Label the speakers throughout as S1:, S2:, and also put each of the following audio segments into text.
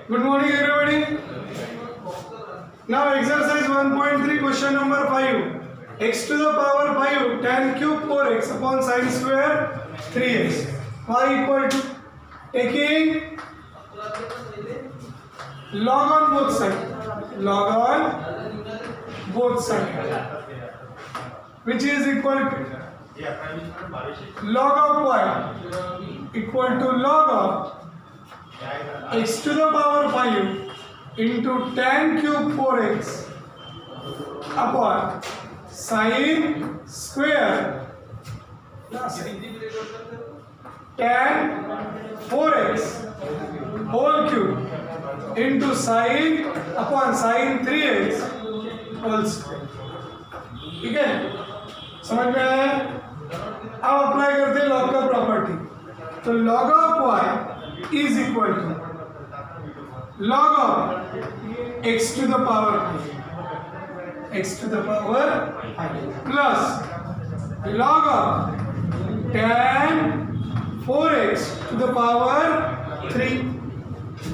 S1: Good morning, everybody. Now, exercise 1.3, question number 5. X to the power 5 tan cube 4x upon sin square 3x. Y equal to taking log on both sides. Log on both sides. Which is equal to log of y equal to log of x to the power 5 into tan cube 4x upon sin square tan 4x whole cube into sin upon sin 3x whole square. ठीक है, समझ में आया? अब apply करते हैं log का property. तो log of y is equal to log of x to the power plus log of tan 4x to the power 3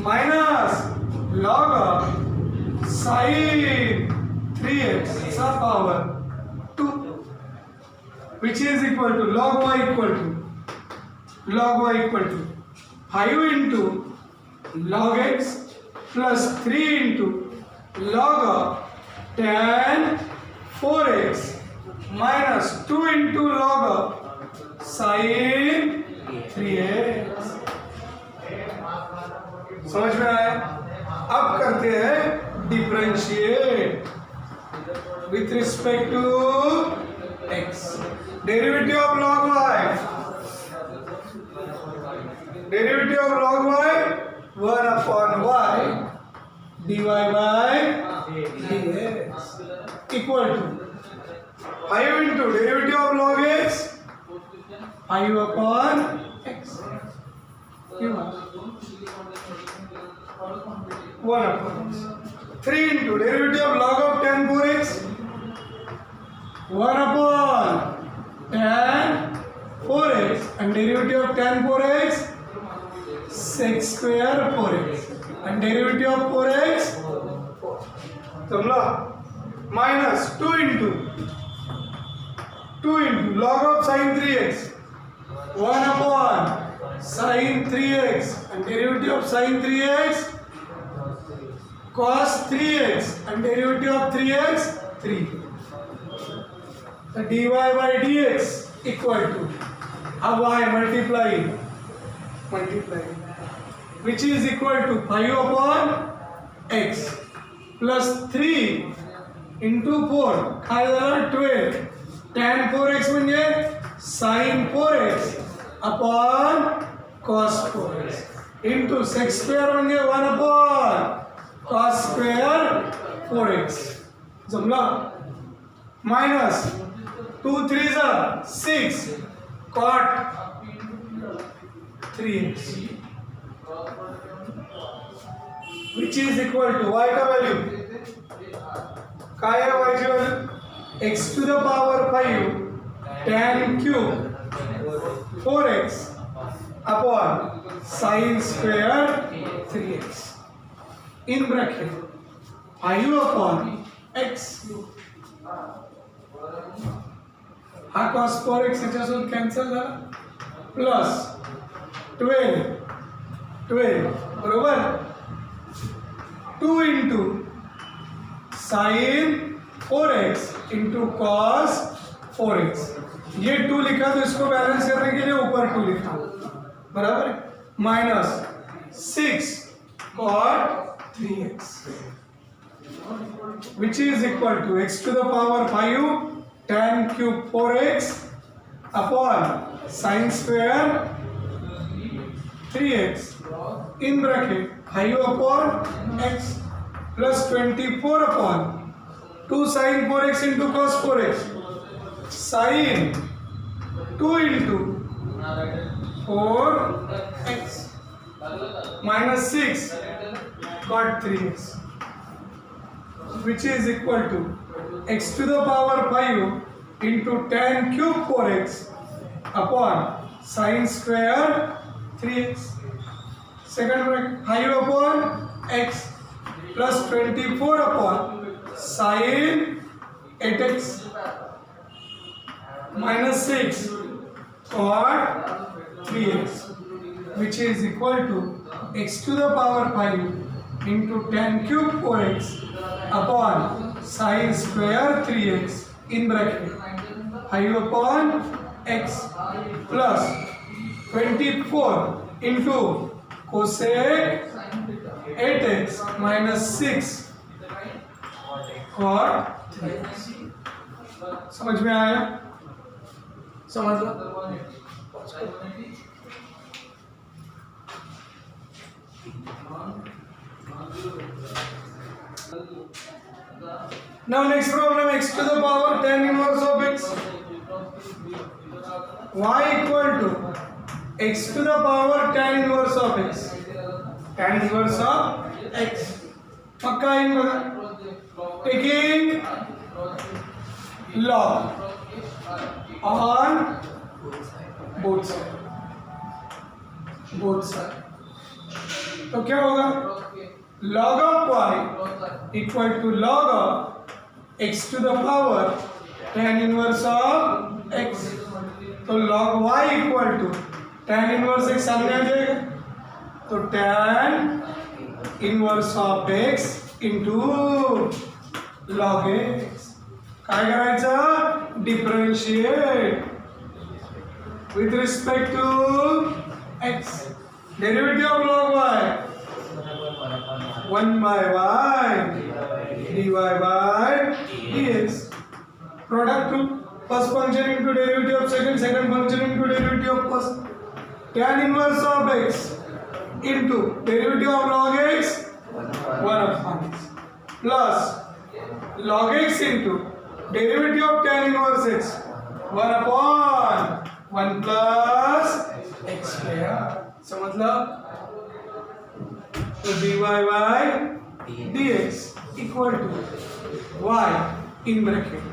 S1: minus log of sin 3x to the power 2, which is equal to log y equal to 5 into log x plus 3 into log of tan 4x minus 2 into log of sin 3x. समझ में आया? अब करते हैं differentiate with respect to x. Derivative of log y. Derivative of log y 1 upon y dy by dx equal to 5 into derivative of log x 5 upon x 1 upon x. 3 into derivative of log of tan 4x 1 upon tan 4x and derivative of tan 4x sec square 4x and derivative of 4x समझ minus 2 into log of sin 3x 1 upon sin 3x and derivative of sin 3x cos 3x and derivative of 3x 3. So dy by dx equal to y multiplying which is equal to 5 upon x plus 3 into 4 काय झालं 12 tan 4x म्हणजे sin 4x upon cos 4x into sec square म्हणजे 1 upon cos square 4x. जमला? minus 2 3s are 6 cot 3x which is equal to y का value काय है y की value x to the power 5 tan cube 4x upon sin square 3x in bracket 5 upon x हा cos 4x याच्यासोबत cancel झाला plus 12 बरोबर 2 into sin 4x into cos 4x. ये 2 लिखा तो इसको बैलेंस करने के लिए ऊपर 2 लिखा बराबर minus 6 cot 3x which is equal to x to the power 5 tan cube 4x upon sin square 3x in bracket 5 upon x plus 24 upon 2 sin 4x into cos 4x sin 2 into 4x minus 6 cot 3x which is equal to x to the power 5 into tan cube 4x upon sin square 3x. Second bracket 5 upon x plus 24 upon sine 8x minus 6 cot 3x which is equal to x to the power 5 into tan cube 4x upon sin square 3x in bracket 5 upon x plus 24 into cosec 8x minus 6 cot 3x। समझ में आया? समझ लो। Now next problem, x to the power tan inverse of x, y equal to x to the power tan inverse of x, tan inverse of x पक्का इन बता taking log on both side तो क्या होगा log of y equal to log of x to the power tan inverse of x। तो log y equal to tan inverse x सामने आ जाएगा तो tan inverse of x into log x काय करायचं differentiate with respect to x derivative of log y 1 by y dy by dx product to first function into derivative of second function into derivative of first tan inverse of x into derivative of log x 1 upon x plus log x into derivative of tan inverse x 1 upon 1 plus x square। समझ लो तो dy by dx equal to y in bracket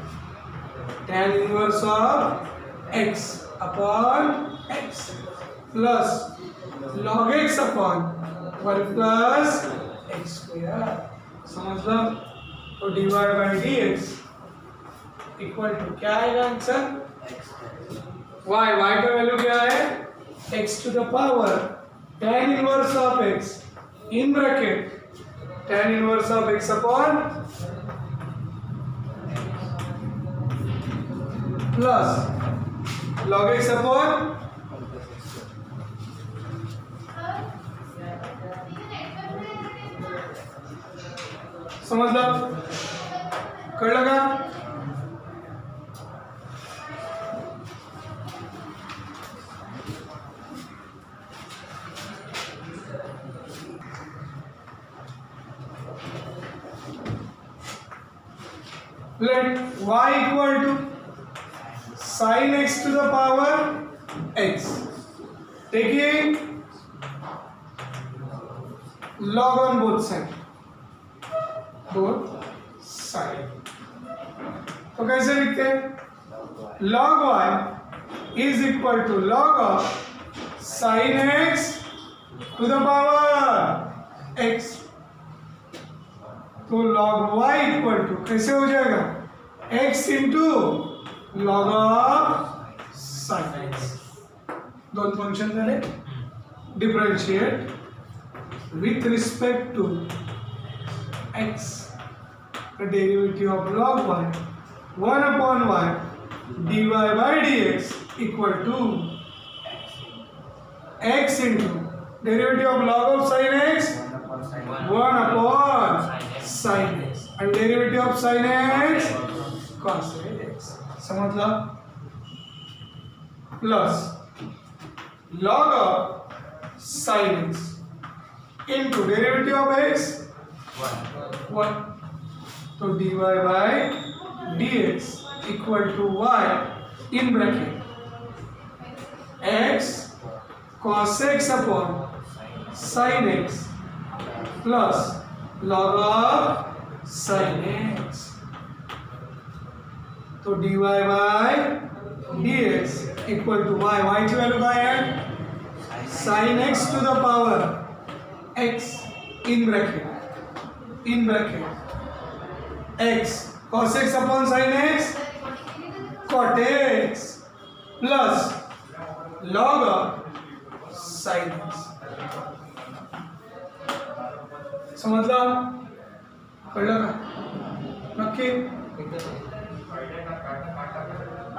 S1: tan inverse of x upon x plus log x upon 1 plus x square। समझ लो तो dy by dx equal to क्या आएगा answer y का value क्या है x to the power tan inverse of x in bracket tan inverse of x upon plus log x upon समझ लो कर लगा let y equal to sin x to the power x taking log on both sides तो कैसे लिखते हैं log y is equal to log of sin x to the power x तो log y equal to कैसे हो जाएगा x into log of sin x दोनों function मैंने differentiate with respect to x the derivative of log y 1 upon y dy by dx equal to x into derivative of log of sin x 1 upon sin x and derivative of sin x cos x समझ लो plus log of sin x into derivative of x 1 तो dy by dx equal to y in bracket x cos x upon sin x plus log of sin x तो dy by dx equal to y की value क्या है sin x to the power x in bracket x cos x upon sin x cot x plus log of sin x. समजलं? कळलं का नक्की?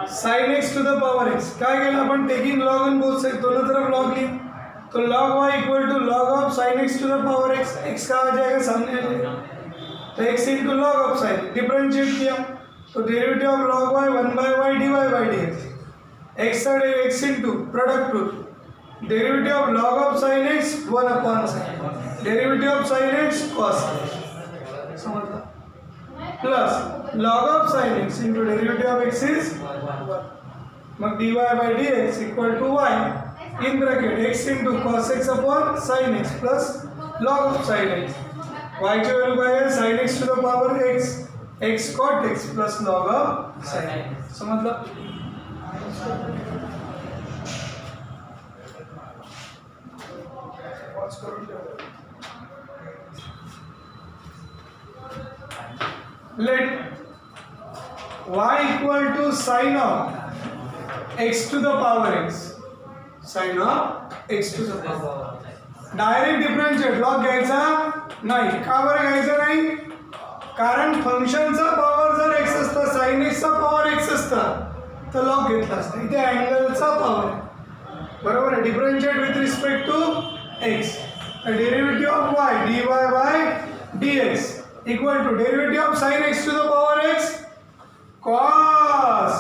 S1: sin x to the power x काय केलं आपण taking log on both side दोनों तरफ log ली तो log y equal to log of sin x to the power x x का आ जाएगा सामने तो x into log of sin differentiate किया तो derivative of log y 1 by y dy by dx x side x into product root derivative of log of sin x 1 upon sin derivative of sin x cos समझला plus log of sin x into derivative of x is 1 मग dy by dx equal to y in bracket x into cos x upon sin x plus log of sin x y ची value काय आहे sin x to the power x x cot x plus log of sin x समजलं pause करून ठेवा let y equal to sin of x to the power x sin of x to the power direct differentiate log घ्यायचा नाही का बरं घ्यायचा नाही कारण फंक्शनचा पॉवर जर x असता sin x चा पॉवर x असता तर लॉग घेतला असता इथे अँगलचा पॉवर बरोबर आहे differentiate with respect to x derivative of y dy by dx equal to derivative of sin x to the power x cos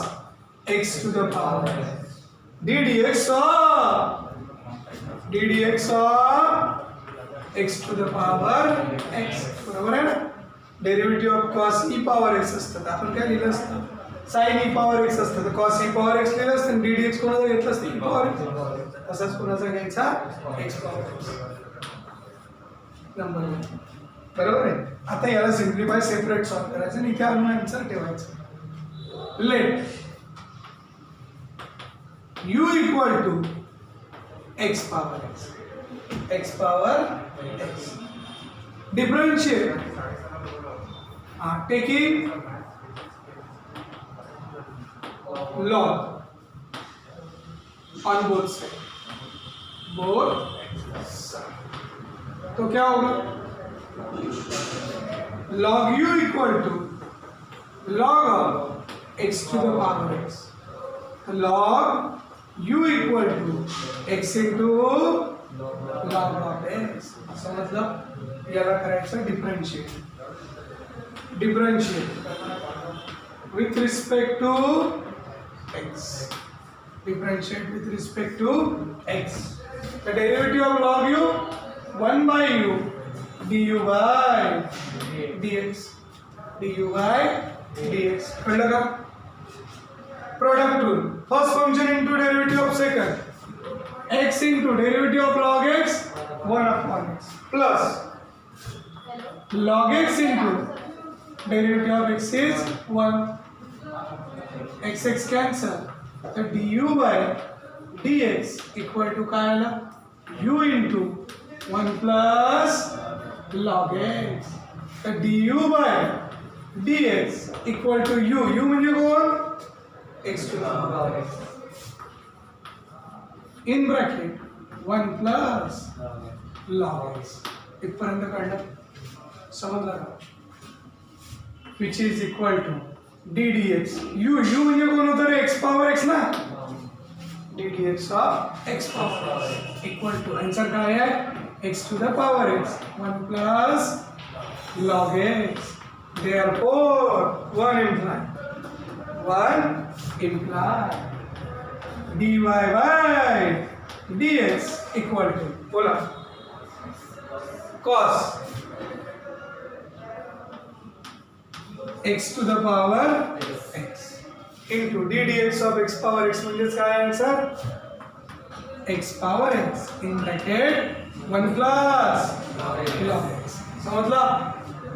S1: x to the power x ddx of x to the power x बरोबर आहे ना derivative of cos e power x असतं आपण काय लिहिलं असतं sin e power x असतं तर cos e power x लिहिलं असतं ddx कोणाचा घेतलं असतं e power x तसाच कोणाचा घ्यायचा x power x नंबर 1 बरोबर आहे आता याला सिम्प्लिफाय सेपरेट सॉल्व करायचं आणि इथे आणून आन्सर ठेवायचं let u equal to x power x differentiate taking log on both sides तो क्या होगा log u equal to log of x to the power x log u equal to x into log of x समजलं याला करायचं differentiate with respect to x differentiate with respect to x the derivative of log u 1 by u du by dx कळलं का product rule first function into derivative of second x into derivative of log x 1 upon x plus log x into derivative of x is 1 x cancel so du by dx equal to काय आला u into 1 plus log x so du by dx equal to u म्हणजे कोण x to the power x in bracket 1 plus log x इथपर्यंत काढलं समजलं का which is equal to ddx u म्हणजे कोण होतं रे x power x ना ddx of x power x equal to answer काय आहे x to the power x 1 plus log x therefore 1 imply dy by dx equal to बोला cos x to the power x into ddx of x power x म्हणजेच काय answer x power x in bracket 1 plus log x समजला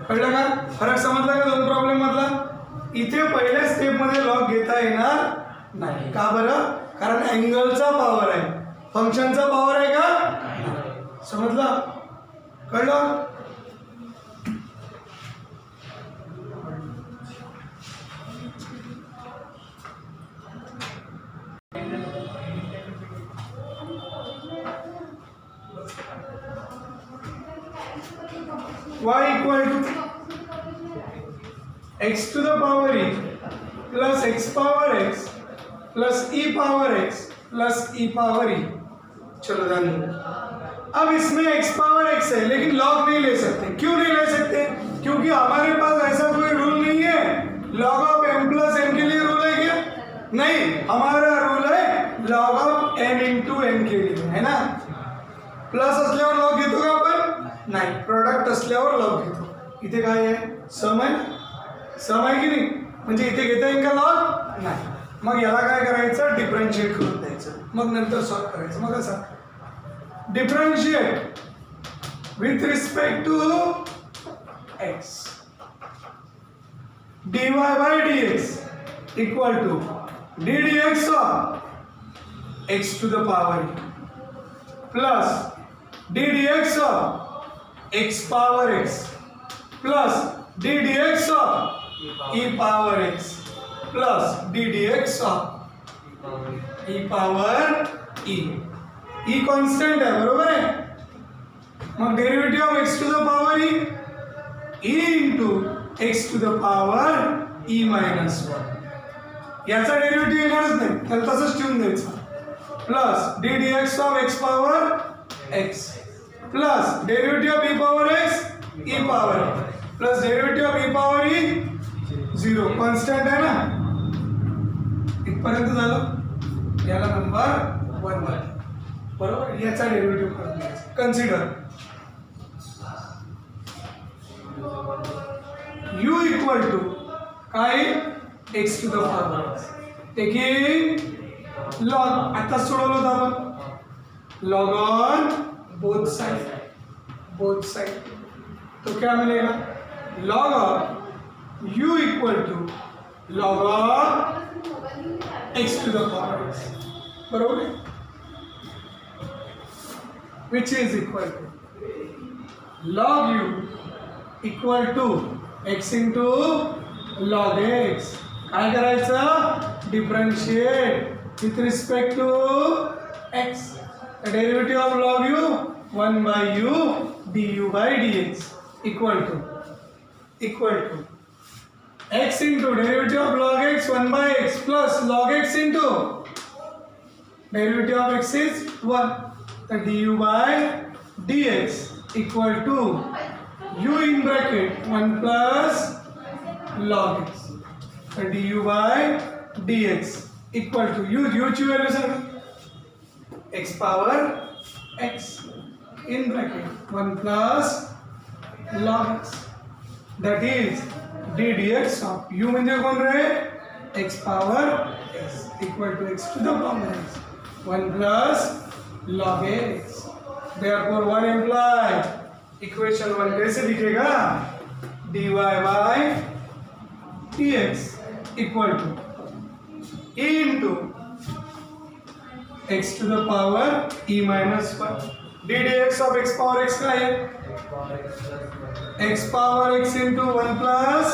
S1: कळलं का फरक समजला का दोन प्रॉब्लेम मधला इथे पहिल्या स्टेप मध्ये लॉग घेता येणार नाही का बरं कारण अँगलचा पॉवर आहे फंक्शनचा पॉवर आहे का समजला कळलं y equal to x to the power e plus x power x plus e power x plus e power e। चलो ध्यान दो। अब इसमें x पावर x है लेकिन log नहीं ले सकते। क्यों नहीं ले सकते? क्योंकि हमारे पास ऐसा कोई रूल नहीं है। log of m plus n के लिए रूल है क्या? नहीं, हमारा रूल है log of n into n के लिए, है ना? प्लस असल्यावर लॉग घेतो का आपण? नाही, प्रोडक्ट असल्यावर लॉग घेतो। इथे काय आहे? सम आहे, सम आहे की नाही? म्हणजे इथे घेता येईल का लॉग? नाही। मग याला काय करायचं? डिफरन्शिएट करून द्यायचं, मग नंतर सॉल्व करायचं। मग असं differentiate with respect to x dy by dx equal to d dx of x to the power e plus d dx of x power x plus d dx of e power x plus d dx of e power e। e constant है, बरोबर है? मग derivative of x to the power e e into x to the power e minus 1। याचा derivative येणारच नाही, त्याला तसंच ठेवून द्यायचं। Plus d dx of x power x plus derivative of e power x e power plus derivative of e power e 0 constant आहे ना। इथपर्यंत झालं। याला नंबर 1 आहे, बरोबर? याचा डेरिवेटिव करून द्यायचा। कन्सिडर u इक्वल टू काय? x to the power taking log. आता सोडवलं होतं आपण, log on both side, both side. तो क्या मिलेगा? Log of u equal to log of x to the power x, बरोबर है? which is equal to log u equal to x into log x। काय करायचं? Differentiate with respect to x। Derivative of log u 1 by u du by dx equal to x into derivative of log x 1 by x plus log x into derivative of x is 1, the du by dx equal to u in bracket 1 plus log x, the du by dx equal to u ची value Sanga, x power x in bracket 1 plus log x, that is d dx of u म्हणजे कोण रे? x power x equal to x to the power x 1 plus log x। therefore 1 implied equation 1 कैसे दिखेगा? dy by dx equal to e into x to the power e minus 1। d dx of x power x का है x power x into 1 plus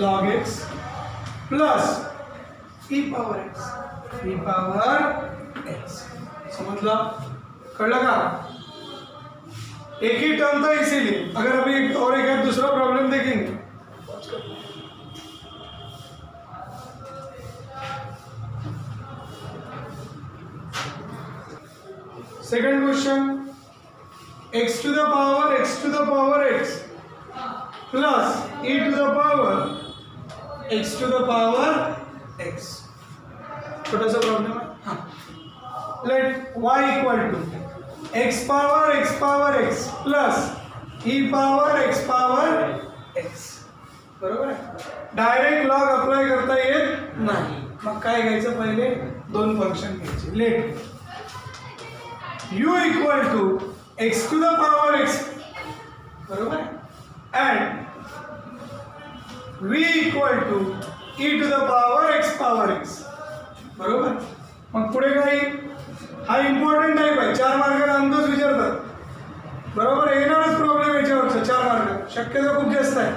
S1: log x plus e power x। समझ लो? कळलं का? एक ही term था इसीलिए। अगर अभी एक दूसरा प्रॉब्लम देखेंगे। Second question, x to the power x plus e to the power x to the power x। छोटा सा प्रॉब्लम है। हाँ, let y equal to x power x plus e power x, बरोबर आहे? डायरेक्ट लॉग अप्लाय करता येत नाही। मग काय घ्यायचं? पहिले दोन फंक्शन घ्यायचे। Let u equal to x to the power x, बरोबर आहे? and v equal to e to the power x, बरोबर? मग पुढे काय? हा इम्पॉर्टंट टाईप आहे, 4 मार्काला अंदाज विचारतात, बरोबर? येणारच प्रॉब्लेम याच्यावरचा 4 मार्क, शक्यता खूप जास्त आहे।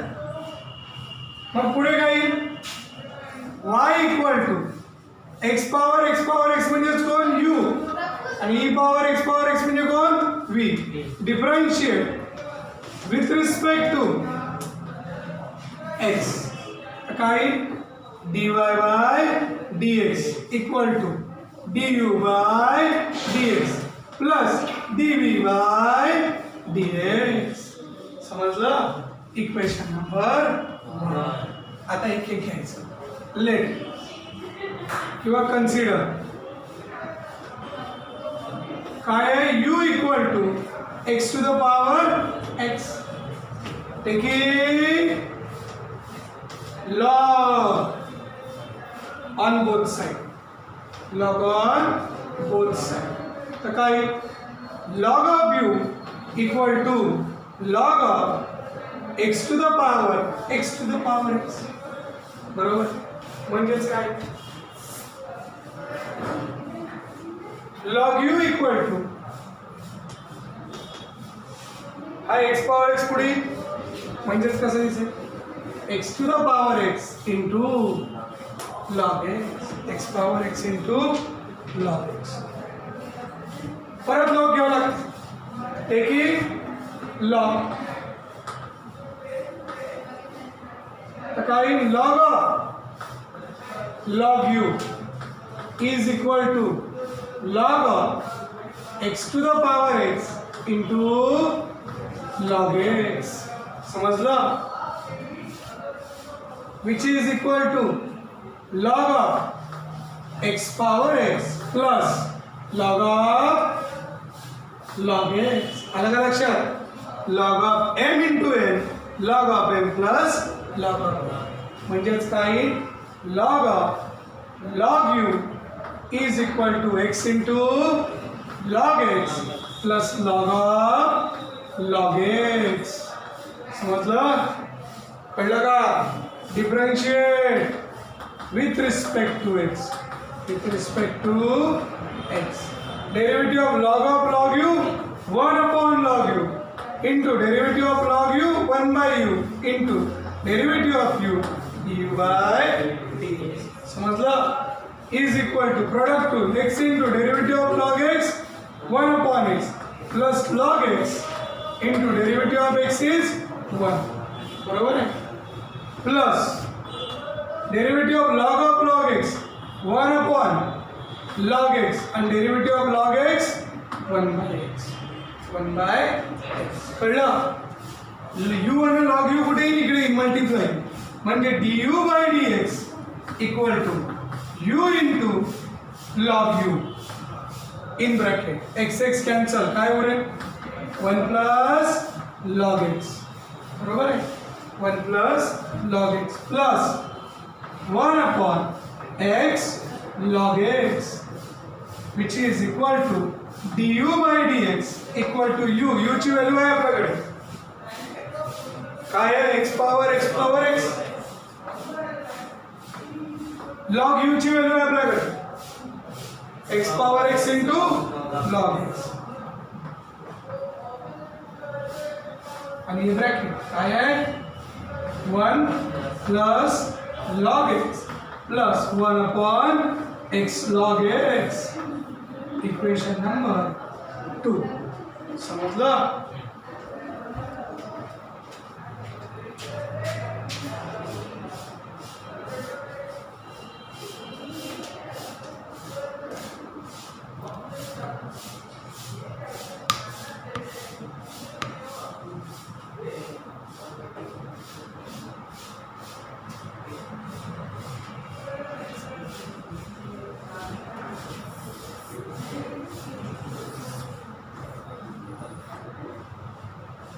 S1: मग पुढे काय? y equal to x power x म्हणजे कोण? u, आणि e power x म्हणजे कोण? v। Differentiate with respect to x काय dy by dx equal to du by dx plus dv by dx. समजलं? Equation number 1. आता एक एक घ्यायचं. लेट किंवा कन्सिडर काय आहे u equal to x to the power x taking log on both side log on both side. तर काय log of u equal to log of x to the power x to the power x. बरोबर? म्हणजेच काय log u equal to हा x power x पुढे म्हणजेच कसं दिसेल x to the power x into log x power x into log x. परत log घ्यावं लागतं taking log. तर काय log u is equal to log of x to the power x into log x. समजलं? which is equal to log of x power x plus log of log x. अलग अलग लक्षात log of m into n log of m plus log of n. म्हणजेच काय log of log u is equal to x into log x plus log of log x. समजलं? कळलं का? Differentiate with respect to x. With respect to x. Derivative of log u 1 upon log u into derivative of log u 1 by u into derivative of u du by dx. समजलं? is equal to product to x into derivative of log x 1 upon x plus log x into derivative of x is 1. बरोबर आहे? Plus derivative of log x 1 upon log x and derivative of log x 1 by x. 1 by x. कळलं? u आणि log u कुठे इकडे multiply म्हणजे du by dx equal to u into log u in bracket x x cancel काय होईल 1 plus log x. बरोबर आहे? 1 plus log x plus 1 upon x log x which is equal to du by dx equal to u ची value आहे आपल्याकडे काय आहे x power x log u ची व्हॅल्यू आहे आपल्याकडे x power x into log x आणि bracket काय आहे 1 plus log x plus 1 upon x log x. Equation number 2. समजलं?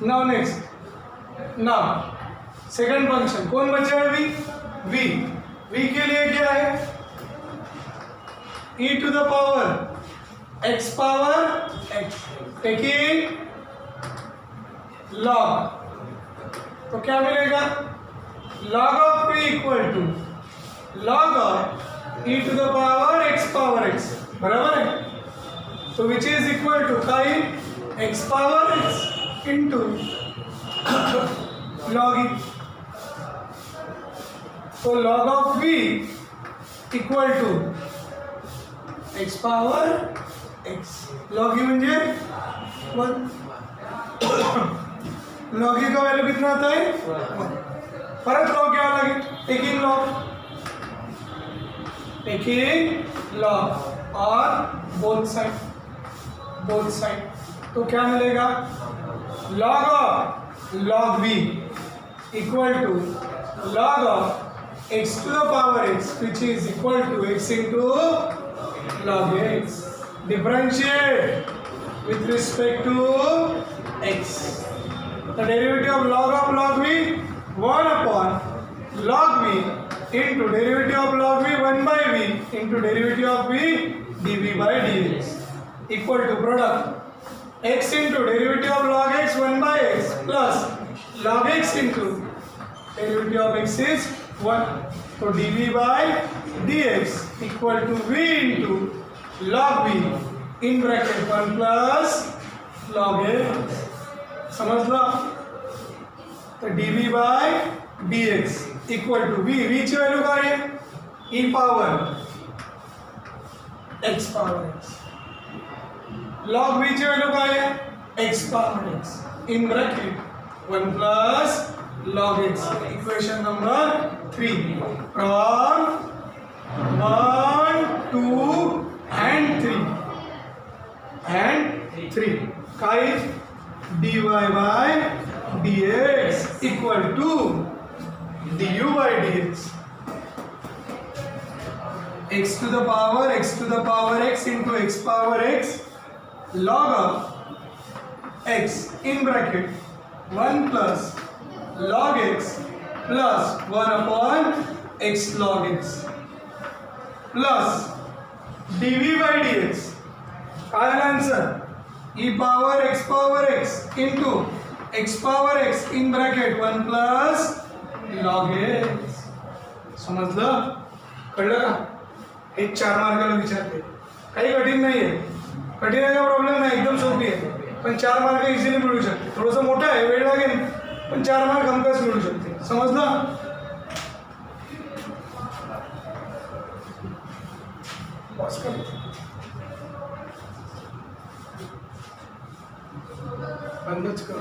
S1: Now next. Now second function कौन बचा है? v के लिए क्या है? e to the power x power x taking log. तो क्या मिलेगा? log of p equal to log of e to the power x बराबर है? तो विच इज इक्वल टू काई x power x into log e. तो log of v equal to x power x. log e म्हणजे 1 log ई का value कितना आता है 1। परत लॉग घ्यावा लागेल, टेकिंग लॉग और बोथ साइड तो क्या मिलेगा log of log v equal to log of x to the power x, which is equal to x into log x. Differentiate with respect to x. The derivative of log v 1 upon log v into derivative of log v 1 by v into derivative of v dv by dx equal to product x into derivative of log x 1 by x plus log x into derivative of x is 1. So dv by dx equal to v into log v in bracket 1 plus log x. समझला? तो dv by dx equal to v ची value काय आहे e power x power x. log v ची value काय आहे x power x in bracket 1 plus log x. Equation number 3 from 1 2 and 3 काय dy by dx equal to du by dx x to the power x into x power x log of x in bracket 1 plus log x plus 1 upon x log x plus dv by dx. काय answer e power x into x power x in bracket 1 plus log x. समजलं? कळलं का? हे 4 मार्काला विचारते, काही कठीण नाहीये. कठीण आहे का प्रॉब्लेम नाही, एकदम सोपी आहे. पण 4 मार्क इझिली मिळू शकते. थोडंसं मोठं आहे, वेळ लागेल, पण 4 मार्क हमखास मिळू शकते. समजलं? बंदच कर.